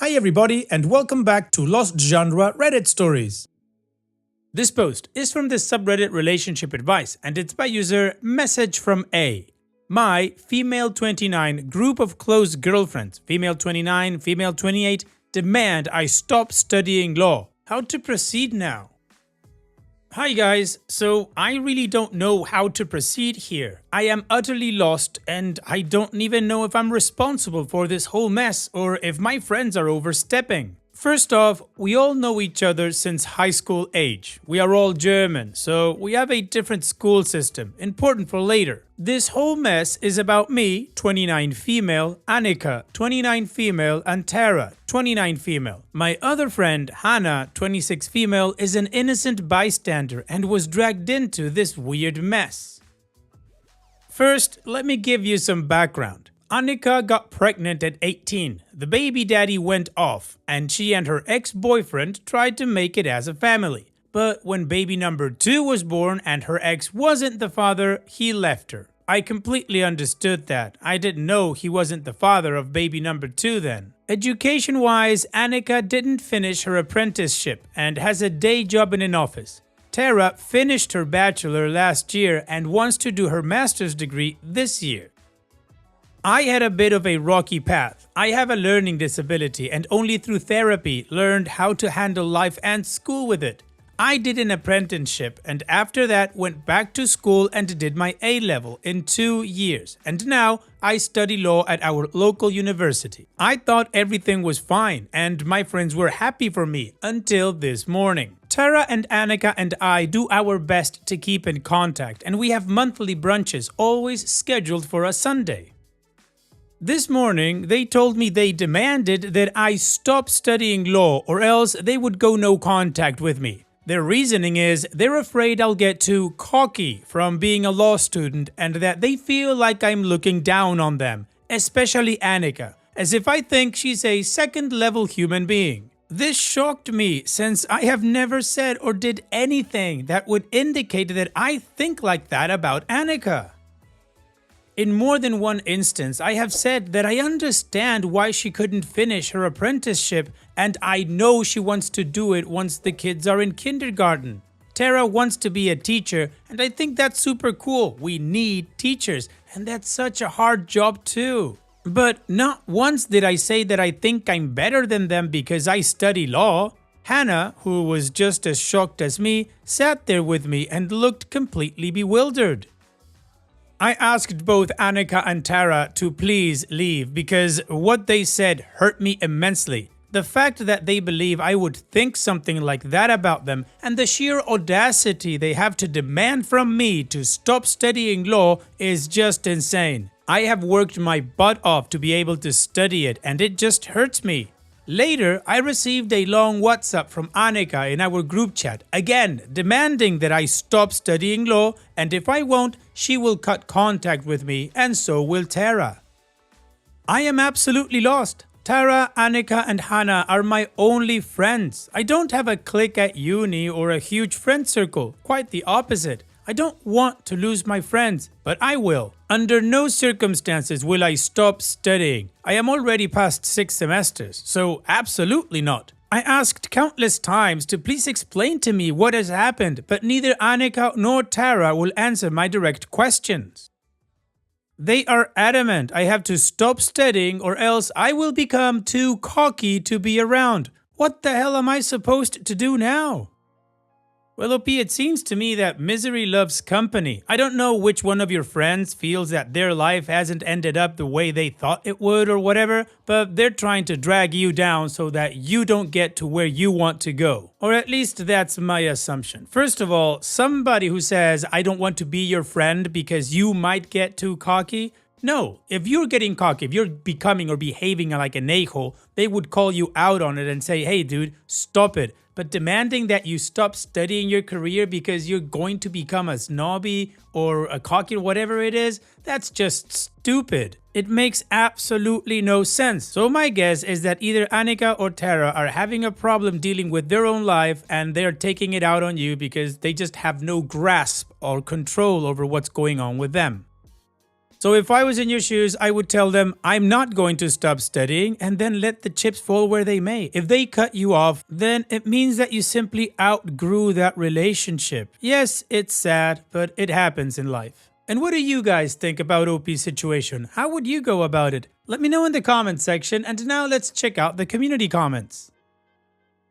Hi everybody and welcome back to Lost Genre Reddit Stories. This post is from the subreddit Relationship Advice and it's by user Message from A. My female 29 group of close girlfriends, female 29, female 28, demand I stop studying law. How to proceed now? Hi guys, so I really don't know how to proceed here. I am utterly lost and I don't even know if I'm responsible for this whole mess or if my friends are overstepping. First off, we all know each other since high school age. We are all German, so we have a different school system, important for later. This whole mess is about me, 29 female, Annika, 29 female, and Tara, 29 female. My other friend, Hannah, 26 female, is an innocent bystander and was dragged into this weird mess. First, let me give you some background. Annika got pregnant at 18. The baby daddy went off, and she and her ex-boyfriend tried to make it as a family. But when baby number 2 was born and her ex wasn't the father, he left her. I completely understood that. I didn't know he wasn't the father of baby number 2 then. Education-wise, Annika didn't finish her apprenticeship and has a day job in an office. Tara finished her bachelor last year and wants to do her master's degree this year. I had a bit of a rocky path. I have a learning disability and only through therapy learned how to handle life and school with it. I did an apprenticeship and after that went back to school and did my A-level in 2 years. And now I study law at our local university. I thought everything was fine and my friends were happy for me until this morning. Tara and Annika and I do our best to keep in contact and we have monthly brunches always scheduled for a Sunday. This morning, they told me they demanded that I stop studying law or else they would go no contact with me. Their reasoning is they're afraid I'll get too cocky from being a law student and that they feel like I'm looking down on them, especially Annika, as if I think she's a second-level human being. This shocked me since I have never said or did anything that would indicate that I think like that about Annika. In more than one instance, I have said that I understand why she couldn't finish her apprenticeship and I know she wants to do it once the kids are in kindergarten. Tara wants to be a teacher and I think that's super cool. We need teachers and that's such a hard job too. But not once did I say that I think I'm better than them because I study law. Hannah, who was just as shocked as me, sat there with me and looked completely bewildered. I asked both Annika and Tara to please leave because what they said hurt me immensely. The fact that they believe I would think something like that about them and the sheer audacity they have to demand from me to stop studying law is just insane. I have worked my butt off to be able to study it and it just hurts me. Later, I received a long WhatsApp from Annika in our group chat, again demanding that I stop studying law and if I won't, she will cut contact with me and so will Tara. I am absolutely lost. Tara, Annika and Hannah are my only friends. I don't have a clique at uni or a huge friend circle, quite the opposite. I don't want to lose my friends, but I will. Under no circumstances will I stop studying. I am already past 6 semesters, so absolutely not. I asked countless times to please explain to me what has happened, but neither Annika nor Tara will answer my direct questions. They are adamant I have to stop studying or else I will become too cocky to be around. What the hell am I supposed to do now? Well, OP, it seems to me that misery loves company. I don't know which one of your friends feels that their life hasn't ended up the way they thought it would or whatever, but they're trying to drag you down so that you don't get to where you want to go. Or at least that's my assumption. First of all, somebody who says, I don't want to be your friend because you might get too cocky. No, if you're getting cocky, if you're becoming or behaving like an a-hole, they would call you out on it and say, hey dude, stop it. But demanding that you stop studying your career because you're going to become a snobby or a cocky or whatever it is, that's just stupid. It makes absolutely no sense. So my guess is that either Annika or Tara are having a problem dealing with their own life and they're taking it out on you because they just have no grasp or control over what's going on with them. So if I was in your shoes, I would tell them, I'm not going to stop studying, and then let the chips fall where they may. If they cut you off, then it means that you simply outgrew that relationship. Yes, it's sad, but it happens in life. And what do you guys think about OP's situation? How would you go about it? Let me know in the comments section, and now let's check out the community comments.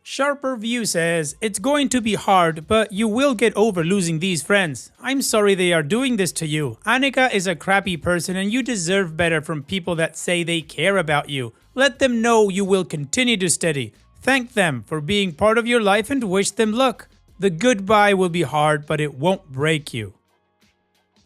Sharper View says, it's going to be hard, but you will get over losing these friends. I'm sorry they are doing this to you. Annika is a crappy person and you deserve better from people that say they care about you. Let them know you will continue to study. Thank them for being part of your life and wish them luck. The goodbye will be hard, but it won't break you.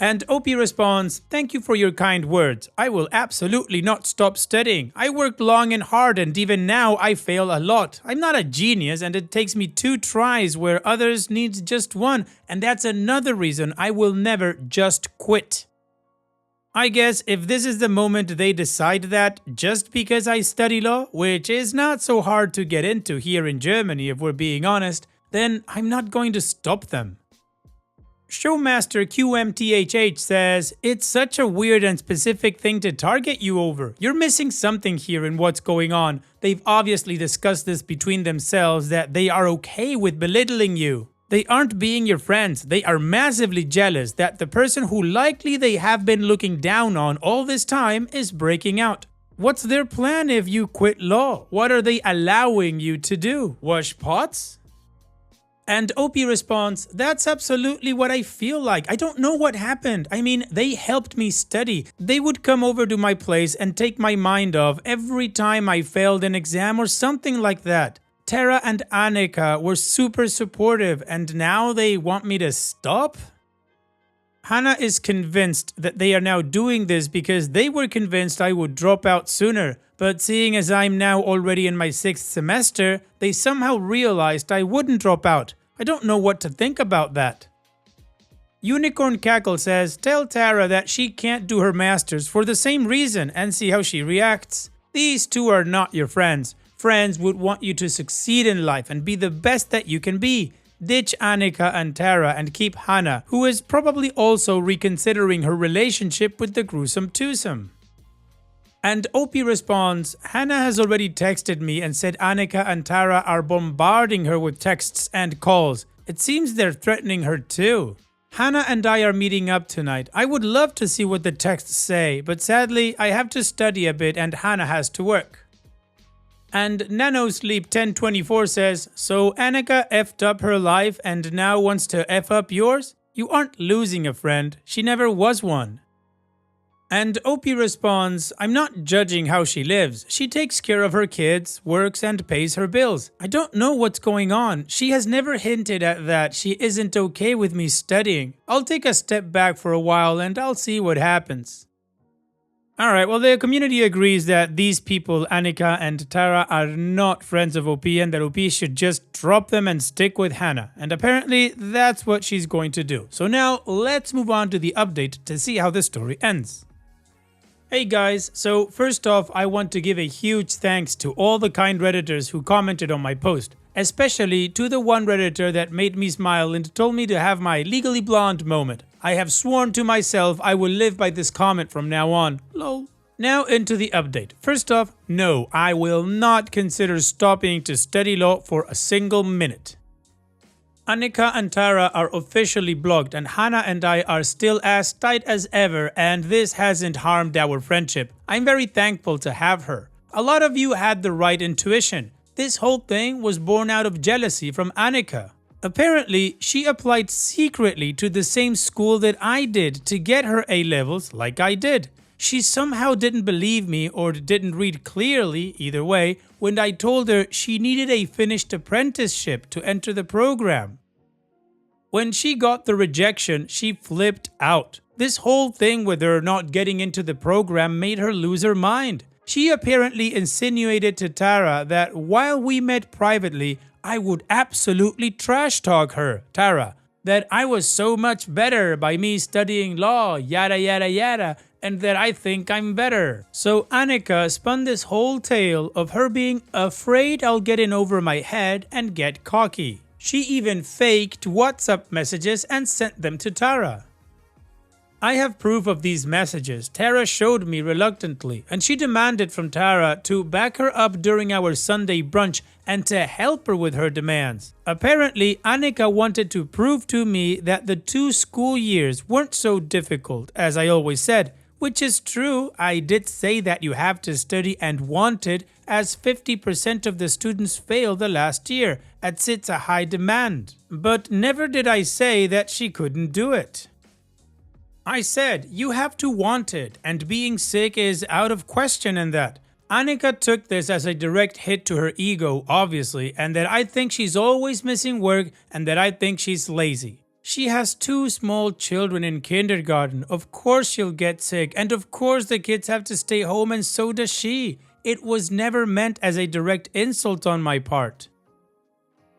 And OP responds, thank you for your kind words. I will absolutely not stop studying. I worked long and hard and even now I fail a lot. I'm not a genius and it takes me 2 tries where others need just 1. And that's another reason I will never just quit. I guess if this is the moment they decide that just because I study law, which is not so hard to get into here in Germany if we're being honest, then I'm not going to stop them. Showmaster QMTHH says, it's such a weird and specific thing to target you over. You're missing something here in what's going on. They've obviously discussed this between themselves that they are okay with belittling you. They aren't being your friends. They are massively jealous that the person who likely they have been looking down on all this time is breaking out. What's their plan if you quit law? What are they allowing you to do? Wash pots? And OP responds, that's absolutely what I feel like. I don't know what happened. I mean, they helped me study. They would come over to my place and take my mind off every time I failed an exam or something like that. Tara and Annika were super supportive and now they want me to stop? Hannah is convinced that they are now doing this because they were convinced I would drop out sooner. But seeing as I'm now already in my 6th semester, they somehow realized I wouldn't drop out. I don't know what to think about that. Unicorn Cackle says, tell Tara that she can't do her masters for the same reason and see how she reacts. These two are not your friends. Friends would want you to succeed in life and be the best that you can be. Ditch Annika and Tara and keep Hannah, who is probably also reconsidering her relationship with the gruesome twosome. And OP responds, Hannah has already texted me and said Annika and Tara are bombarding her with texts and calls. It seems they're threatening her too. Hannah and I are meeting up tonight. I would love to see what the texts say, but sadly I have to study a bit and Hannah has to work. And NanoSleep1024 says, so Annika effed up her life and now wants to F up yours? You aren't losing a friend. She never was one. And OP responds, I'm not judging how she lives. She takes care of her kids, works and pays her bills. I don't know what's going on. She has never hinted at that she isn't okay with me studying. I'll take a step back for a while and I'll see what happens. Alright, well the community agrees that these people, Annika and Tara, are not friends of OP and that OP should just drop them and stick with Hannah. And apparently that's what she's going to do. So now let's move on to the update to see how the story ends. Hey guys, so first off I want to give a huge thanks to all the kind Redditors who commented on my post. Especially to the one Redditor that made me smile and told me to have my legally blonde moment. I have sworn to myself I will live by this comment from now on. Lol. Now into the update. First off, no, I will not consider stopping to study law for a single minute. Annika and Tara are officially blocked and Hannah and I are still as tight as ever and this hasn't harmed our friendship. I'm very thankful to have her. A lot of you had the right intuition. This whole thing was born out of jealousy from Annika. Apparently, she applied secretly to the same school that I did to get her A-levels like I did. She somehow didn't believe me or didn't read clearly, either way, when I told her she needed a finished apprenticeship to enter the program. When she got the rejection, she flipped out. This whole thing with her not getting into the program made her lose her mind. She apparently insinuated to Tara that while we met privately, I would absolutely trash talk her, Tara, that I was so much better by me studying law, yada yada yada, and that I think I'm better. So Annika spun this whole tale of her being afraid I'll get in over my head and get cocky. She even faked WhatsApp messages and sent them to Tara. I have proof of these messages Tara showed me reluctantly, and she demanded from Tara to back her up during our Sunday brunch and to help her with her demands. Apparently, Annika wanted to prove to me that the 2 school years weren't so difficult, as I always said, which is true. I did say that you have to study and wanted, as 50% of the students fail the last year, as it's a high demand. But never did I say that she couldn't do it. I said, you have to want it, and being sick is out of question in that. Annika took this as a direct hit to her ego, obviously, and that I think she's always missing work and that I think she's lazy. She has 2 small children in kindergarten. Of course she'll get sick, and of course the kids have to stay home, and so does she. It was never meant as a direct insult on my part.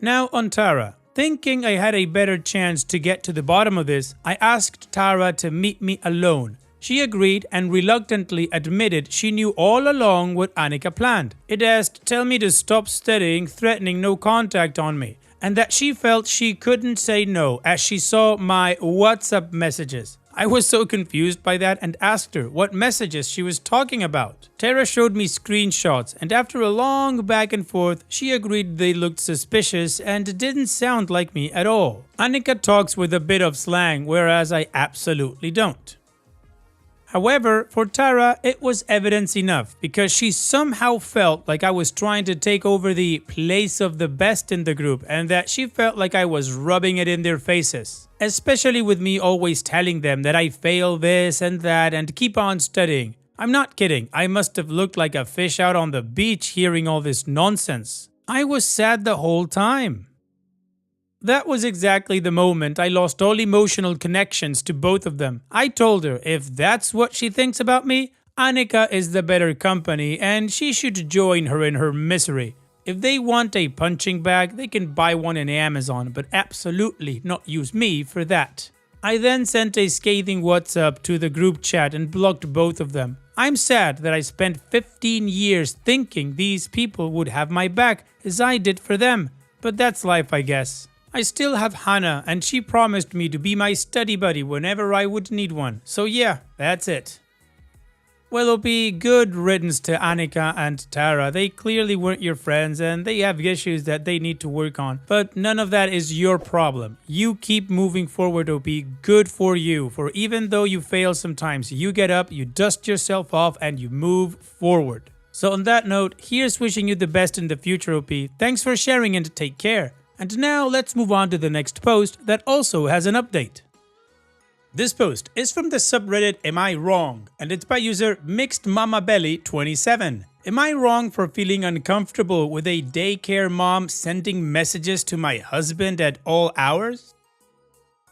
Now on Tara. Thinking I had a better chance to get to the bottom of this, I asked Tara to meet me alone. She agreed and reluctantly admitted she knew all along what Annika planned. It asked tell me to stop studying, threatening no contact on me, and that she felt she couldn't say no as she saw my WhatsApp messages. I was so confused by that and asked her what messages she was talking about. Tara showed me screenshots, and after a long back and forth, she agreed they looked suspicious and didn't sound like me at all. Annika talks with a bit of slang, whereas I absolutely don't. However, for Tara, it was evidence enough because she somehow felt like I was trying to take over the place of the best in the group, and that she felt like I was rubbing it in their faces. Especially with me always telling them that I fail this and that and keep on studying. I'm not kidding, I must have looked like a fish out on the beach hearing all this nonsense. I was sad the whole time. That was exactly the moment I lost all emotional connections to both of them. I told her if that's what she thinks about me, Annika is the better company and she should join her in her misery. If they want a punching bag, they can buy one in Amazon, but absolutely not use me for that. I then sent a scathing WhatsApp to the group chat and blocked both of them. I'm sad that I spent 15 years thinking these people would have my back as I did for them, but that's life, I guess. I still have Hannah, and she promised me to be my study buddy whenever I would need one. So yeah, that's it. Well, it'll be good riddance to Annika and Tara. They clearly weren't your friends and they have issues that they need to work on. But none of that is your problem. You keep moving forward, OP. Good for you. For even though you fail sometimes, you get up, you dust yourself off, and you move forward. So on that note, here's wishing you the best in the future, OP. Thanks for sharing and take care. And now let's move on to the next post that also has an update. This post is from the subreddit Am I Wrong? And it's by user MixedMamaBelly27. Am I wrong for feeling uncomfortable with a daycare mom sending messages to my husband at all hours?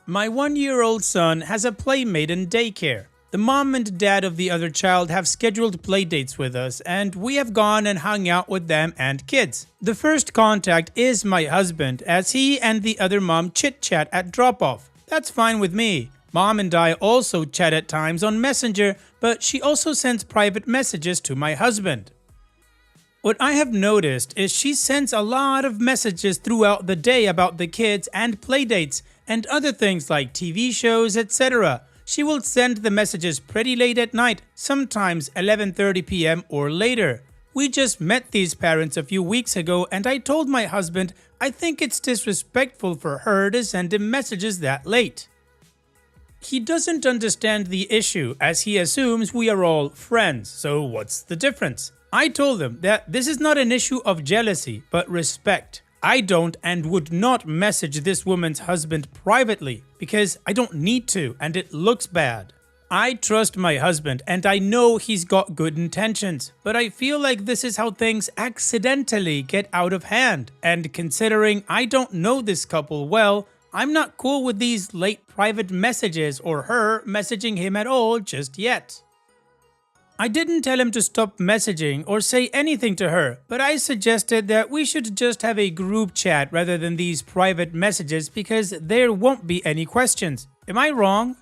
My 1-year-old son has a playmate in daycare. The mom and dad of the other child have scheduled playdates with us, and we have gone and hung out with them and kids. The first contact is my husband, as he and the other mom chit-chat at drop-off. That's fine with me. Mom and I also chat at times on Messenger, but she also sends private messages to my husband. What I have noticed is she sends a lot of messages throughout the day about the kids and playdates and other things like TV shows, etc. She will send the messages pretty late at night, sometimes 11:30 p.m. or later. We just met these parents a few weeks ago and I told my husband I think it's disrespectful for her to send him messages that late. He doesn't understand the issue as he assumes we are all friends, so what's the difference? I told him that this is not an issue of jealousy, but respect. I don't and would not message this woman's husband privately because I don't need to and it looks bad. I trust my husband and I know he's got good intentions, but I feel like this is how things accidentally get out of hand, and considering I don't know this couple well, I'm not cool with these late private messages or her messaging him at all just yet. I didn't tell him to stop messaging or say anything to her, but I suggested that we should just have a group chat rather than these private messages because there won't be any questions. Am I wrong?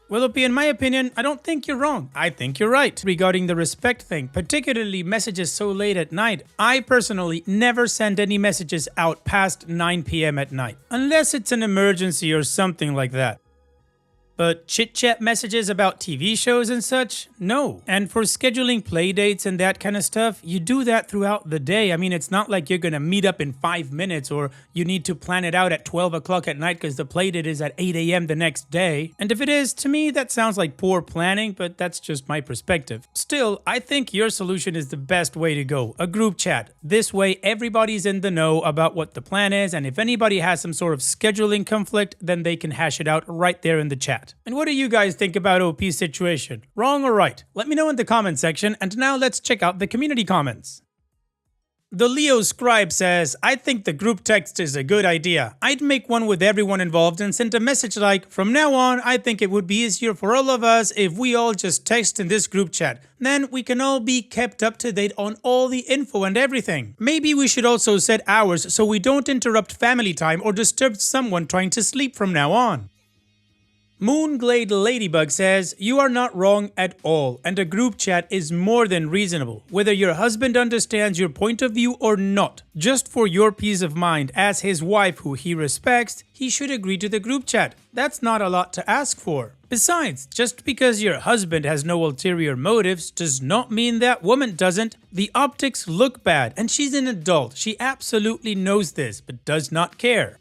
Well, in my opinion, I don't think you're wrong. I think you're right regarding the respect thing, particularly messages so late at night. I personally never send any messages out past 9 p.m. at night, unless it's an emergency or something like that. But chit-chat messages about TV shows and such? No. And for scheduling play dates and that kind of stuff, you do that throughout the day. I mean, it's not like you're gonna meet up in 5 minutes or you need to plan it out at 12 o'clock at night because the play date is at 8 a.m. the next day. And if it is, to me, that sounds like poor planning, but that's just my perspective. Still, I think your solution is the best way to go. A group chat. This way, everybody's in the know about what the plan is, and if anybody has some sort of scheduling conflict, then they can hash it out right there in the chat. And what do you guys think about OP's situation? Wrong or right? Let me know in the comment section, and now let's check out the community comments. The Leo Scribe says, I think the group text is a good idea. I'd make one with everyone involved and send a message like, from now on, I think it would be easier for all of us if we all just text in this group chat. Then we can all be kept up to date on all the info and everything. Maybe we should also set hours so we don't interrupt family time or disturb someone trying to sleep from now on. Moonglade Ladybug says, you are not wrong at all, and a group chat is more than reasonable, whether your husband understands your point of view or not. Just for your peace of mind, as his wife who he respects, he should agree to the group chat. That's not a lot to ask for. Besides, just because your husband has no ulterior motives does not mean that woman doesn't. The optics look bad, and she's an adult. She absolutely knows this, but does not care.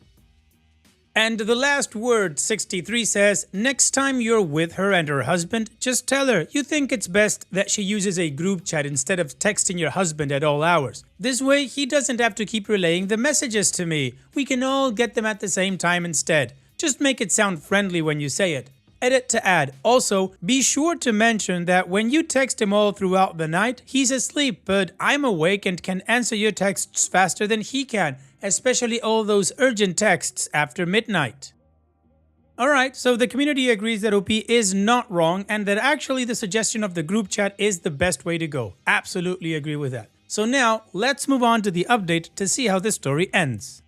And the last word 63 says, next time you're with her and her husband, just tell her you think it's best that she uses a group chat instead of texting your husband at all hours. This way, he doesn't have to keep relaying the messages to me. We can all get them at the same time instead. Just make it sound friendly when you say it. Edit to add. Also, be sure to mention that when you text him all throughout the night, he's asleep, but I'm awake and can answer your texts faster than he can, especially all those urgent texts after midnight. Alright, so the community agrees that OP is not wrong and that actually the suggestion of the group chat is the best way to go. Absolutely agree with that. So now, let's move on to the update to see how this story ends.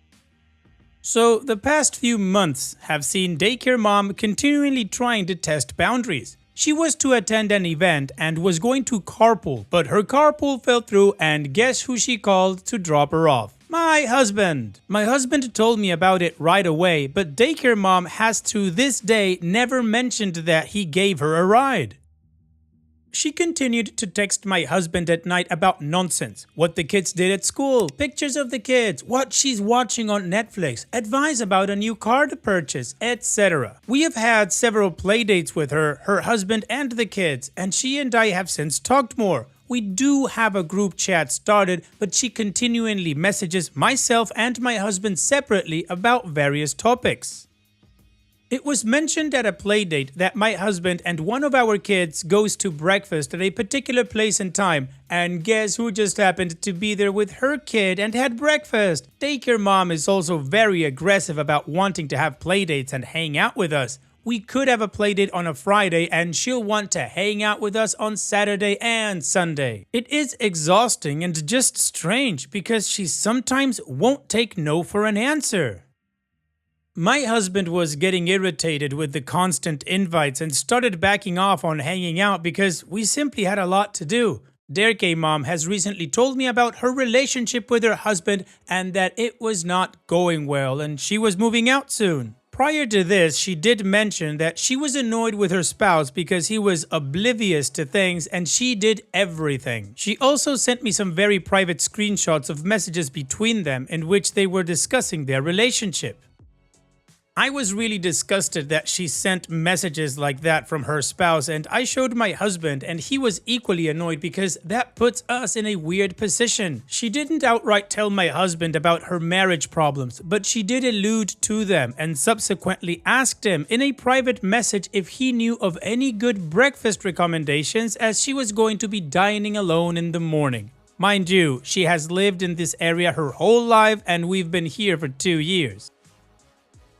So, the past few months have seen daycare mom continually trying to test boundaries. She was to attend an event and was going to carpool, but her carpool fell through and guess who she called to drop her off? My husband! My husband told me about it right away, but daycare mom has to this day never mentioned that he gave her a ride. She continued to text my husband at night about nonsense, what the kids did at school, pictures of the kids, what she's watching on Netflix, advice about a new car to purchase, etc. We have had several playdates with her, her husband and the kids, and she and I have since talked more. We do have a group chat started, but she continually messages myself and my husband separately about various topics. It was mentioned at a playdate that my husband and one of our kids goes to breakfast at a particular place and time, and guess who just happened to be there with her kid and had breakfast? Daycare mom is also very aggressive about wanting to have playdates and hang out with us. We could have a playdate on a Friday and she'll want to hang out with us on Saturday and Sunday. It is exhausting and just strange because she sometimes won't take no for an answer. My husband was getting irritated with the constant invites and started backing off on hanging out because we simply had a lot to do. Daycare mom has recently told me about her relationship with her husband and that it was not going well and she was moving out soon. Prior to this, she did mention that she was annoyed with her spouse because he was oblivious to things and she did everything. She also sent me some very private screenshots of messages between them in which they were discussing their relationship. I was really disgusted that she sent messages like that from her spouse, and I showed my husband and he was equally annoyed because that puts us in a weird position. She didn't outright tell my husband about her marriage problems, but she did allude to them and subsequently asked him in a private message if he knew of any good breakfast recommendations as she was going to be dining alone in the morning. Mind you, she has lived in this area her whole life and we've been here for 2 years.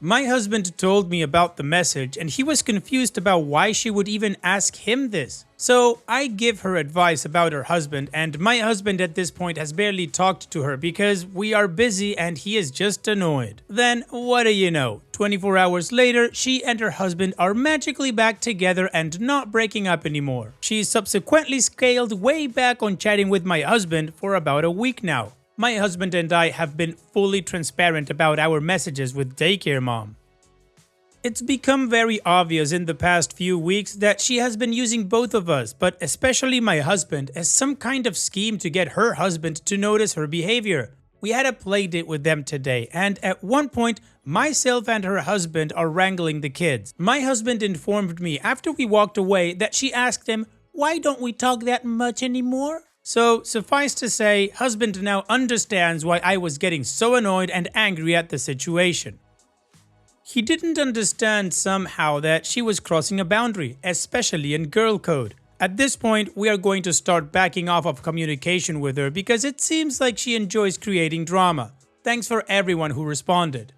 My husband told me about the message and he was confused about why she would even ask him this. So I give her advice about her husband, and my husband at this point has barely talked to her because we are busy and he is just annoyed. Then what do you know? 24 hours later, she and her husband are magically back together and not breaking up anymore. She subsequently scaled way back on chatting with my husband for about a week now. My husband and I have been fully transparent about our messages with daycare mom. It's become very obvious in the past few weeks that she has been using both of us, but especially my husband, as some kind of scheme to get her husband to notice her behavior. We had a play date with them today, and at one point, myself and her husband are wrangling the kids. My husband informed me after we walked away that she asked him, "Why don't we talk that much anymore?" So, suffice to say, husband now understands why I was getting so annoyed and angry at the situation. He didn't understand somehow that she was crossing a boundary, especially in girl code. At this point, we are going to start backing off of communication with her because it seems like she enjoys creating drama. Thanks for everyone who responded.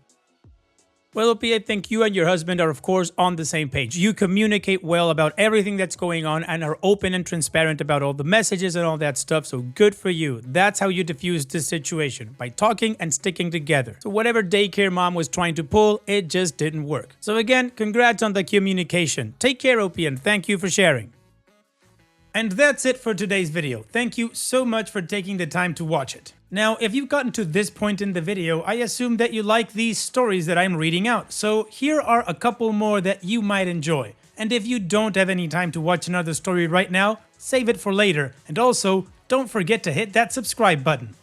Well, Opie, I think you and your husband are of course on the same page. You communicate well about everything that's going on and are open and transparent about all the messages and all that stuff, so good for you. That's how you diffuse this situation, by talking and sticking together. So whatever daycare mom was trying to pull, it just didn't work. So again, congrats on the communication. Take care, Opie, and thank you for sharing. And that's it for today's video. Thank you so much for taking the time to watch it. Now, if you've gotten to this point in the video, I assume that you like these stories that I'm reading out, so here are a couple more that you might enjoy. And if you don't have any time to watch another story right now, save it for later, and also, don't forget to hit that subscribe button.